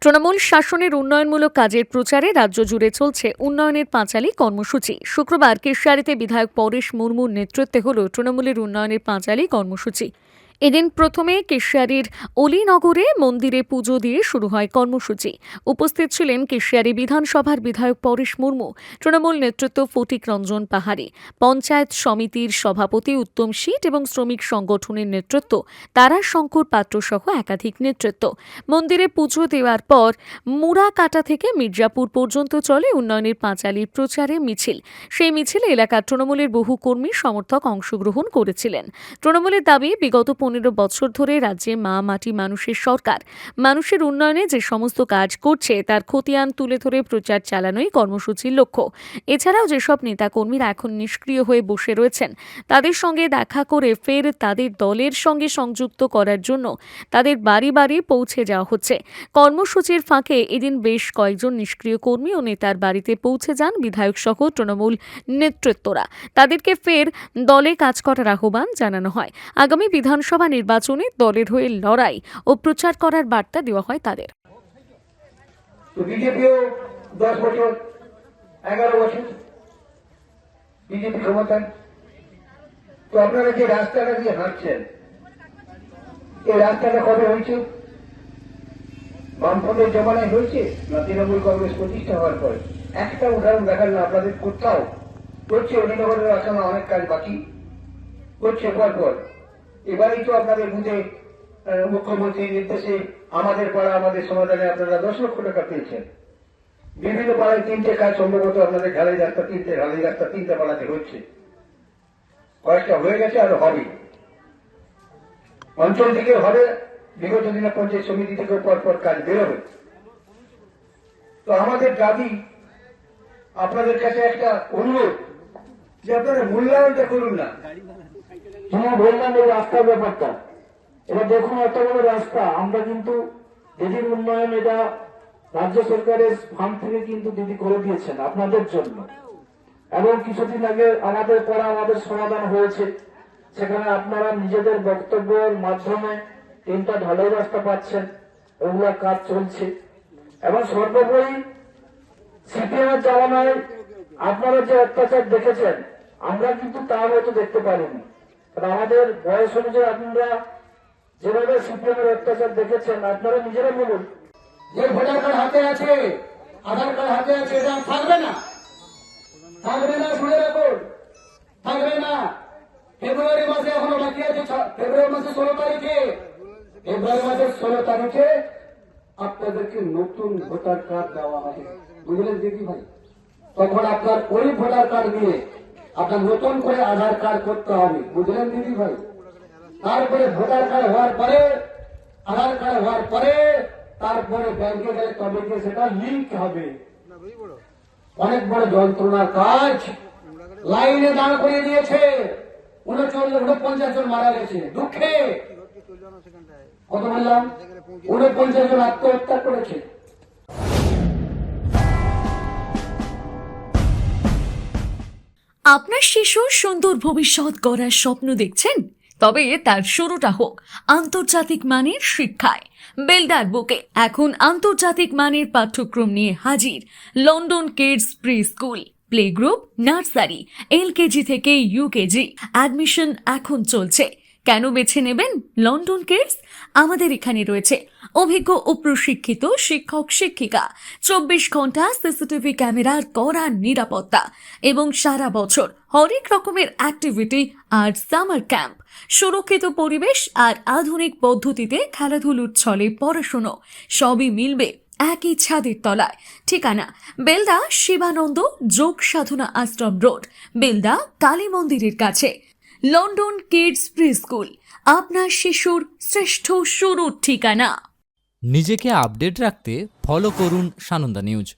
তৃণমূল শাসনের উন্নয়নমূলক কাজের প্রচারে রাজ্য জুড়ে চলছে উন্নয়নের পাঁচালী কর্মসূচি। শুক্রবার কেশিয়ারিতে বিধায়ক পরেশ মুর্মুর নেতৃত্বে হল তৃণমূলের উন্নয়নের পাঁচালী কর্মসূচি। এদিন প্রথমে কেশিয়ারির অলিনগরে মন্দিরে পুজো দিয়ে শুরু হয় কর্মসূচি। উপস্থিত ছিলেন কেশিয়ারি বিধানসভার বিধায়ক পরেশ মুর্মু, তৃণমূল নেতৃত্ব ফটিক রঞ্জন পাহাড়ি, পঞ্চায়েত সমিতির সভাপতি উত্তম শীট এবং শ্রমিক সংগঠনের নেতৃত্ব তারাশঙ্কর পাত্র সহ একাধিক নেতৃত্ব। মন্দিরে পুজো দেওয়ার পর মুড়াকাটা থেকে মির্জাপুর পর্যন্ত চলে উন্নয়নের পাঁচালীর প্রচারে মিছিল। সেই মিছিলে এলাকার তৃণমূলের বহু কর্মী সমর্থক অংশগ্রহণ করেছিলেন। তৃণমূলের দাবি, বিগত 15 বছর ধরে রাজ্যে মা মাটি মানুষের সরকার মানুষের উন্নয়নে যে সমস্ত কাজ করছে তার খতিয়ান তুলে ধরে প্রচার চালানোই কর্মসূচির লক্ষ্য। এছাড়াও যেসব নেতাকর্মীরা এখন নিষ্ক্রিয় হয়ে বসে রয়েছেন তাদের সঙ্গে দেখা করে ফের তাদের দলের সঙ্গে সংযুক্ত করার জন্য তাদের বাড়ি বাড়ি পৌঁছে যাওয়া হচ্ছে। কর্মসূচির ফাঁকে এদিন বেশ কয়েকজন নিষ্ক্রিয় কর্মী ও নেতার বাড়িতে পৌঁছে যান বিধায়ক সহ তৃণমূল নেতৃত্বরা। তাদেরকে ফের দলে কাজ করার আহ্বান জানানো হয়। আগামী বিধানসভা নির্বাচনে দলের হয়ে লড়াই ও প্রচার করার বার্তা দেওয়া হয় তাদের। বিজেপিও 10 বছর 11 বছর বিজেপি ক্ষমতায়, তো আপনারা যে রাস্তাটা দিয়ে হাঁটছেন এই রাস্তাটা কবে হয়েছে? বামফ্রন্টের জমানায় হয়েছে না তৃণমূল কংগ্রেস প্রতিষ্ঠা হওয়ার পরে? একটা উদাহরণ দেখান না আপনাদের কোথাও। করছে অলিনগরের আসামে অনেক কাজ বাকি করছে পরপর। এবারেই তো আপনাদের বুঝে মুখ্যমন্ত্রীর নির্দেশে আমাদের পাড়া আমাদের সমাধানে আপনারা 10 লক্ষ টাকা পেয়েছেন। বিভিন্ন পাড়ায় 3টে কাজ সম্ভবত আপনাদের ঢালাই রাস্তা 3টে পাড়াতে হচ্ছে, কয়েকটা হয়ে গেছে আর হবে, অঞ্চল থেকে হবে, বিগত দিনে পঞ্চায়েত সমিতি থেকে পরপর কাজ বেরোবে। তো আমাদের দাবি আপনাদের কাছে একটা অনুরোধ যে আপনারা মূল্যায়নটা করুন না। বললাম এই রাস্তার ব্যাপারটা, এবার দেখুন এত বড় রাস্তা, আমরা কিন্তু দিদির উন্নয়ন এটা রাজ্য সরকারের ফান্ড থেকে কিন্তু দিদি করে দিয়েছেন আপনাদের জন্য। এবং কিছুদিন আগে আমাদের পড়া আমাদের সমাধান হয়েছে, সেখানে আপনারা নিজেদের বক্তব্যের মাধ্যমে 3টা ঢালাই রাস্তা পাচ্ছেন, ওগুলা কাজ চলছে। এবং সর্বোপরি সিপিএমের জামানায় আপনারা যে অত্যাচার দেখেছেন আমরা কিন্তু তা হয়তো দেখতে পারিনি, আমাদের বয়স অনুযায়ী আপনারা যেভাবে সিপিএমের অত্যাচার দেখেছেন আপনারা নিজেরা বলুন। যে ভোটার কার্ড হাতে আছে, আধার কার্ড হাতে আছে, এটা থাকবে না, থাকবে না, শুনে রাখুন, থাকবে না। ফেব্রুয়ারি মাসে এখনো বাকি আছে, ফেব্রুয়ারি মাসের 16 তারিখে আপনাদেরকে নতুন ভোটার কার্ড দেওয়া হবে, বুঝলেন দিদি ভাই? তখন আপনার ওই ভোটার কার্ড নিয়ে আপনার নতুন করে আধার কার্ড করতে হবে, বুঝলেন দিদি ভাই? তারপরে ভোটার কার্ড হওয়ার পরে, আধার কার্ড হওয়ার পরে তারপরে ব্যাংকে গেলে তবে গিয়ে সেটা লিঙ্ক হবে। অনেক বড় যন্ত্রণার কাজ, লাইনে দাঁড় করিয়ে দিয়েছে, 49 জন মারা গেছে দুঃখে। কত বললাম? 49 জন আত্মহত্যা করেছে। আপনার শিশুর সুন্দর ভবিষ্যৎ গড়ার স্বপ্ন দেখছেন? তবে তার শুরুটা হোক আন্তর্জাতিক মানের শিক্ষায়। বেলদার বুকে এখন আন্তর্জাতিক মানের পাঠ্যক্রম নিয়ে হাজির London kids preschool, play group, nursery, LKG থেকে ইউকেজি। অ্যাডমিশন এখন চলছে। কেন বেছে নেবেন লন্ডন কিডস? আমাদের এখানে রয়েছে অভিজ্ঞ ও প্রশিক্ষিত শিক্ষক শিক্ষিকা, 24 ঘন্টা সিসিটিভি ক্যামেরার কড়া নিরাপত্তা এবং সারা বছর হরেক রকমের অ্যাক্টিভিটি আর সামার ক্যাম্প, সুরক্ষিত পরিবেশ আর আধুনিক পদ্ধতিতে খেলাধুলোর ছলে পড়াশুনো সবই মিলবে একই ছাদের তলায়। ঠিকানা বেলদা শিবানন্দ যোগ সাধনা আশ্রম রোড, বেলদা কালী মন্দিরের কাছে। লন্ডন কিডস প্রি স্কুল, আপনার শিশুর শ্রেষ্ঠ শুরুর ঠিকানা। নিজেকে আপডেট রাখতে ফলো করুন সানন্দা নিউজ।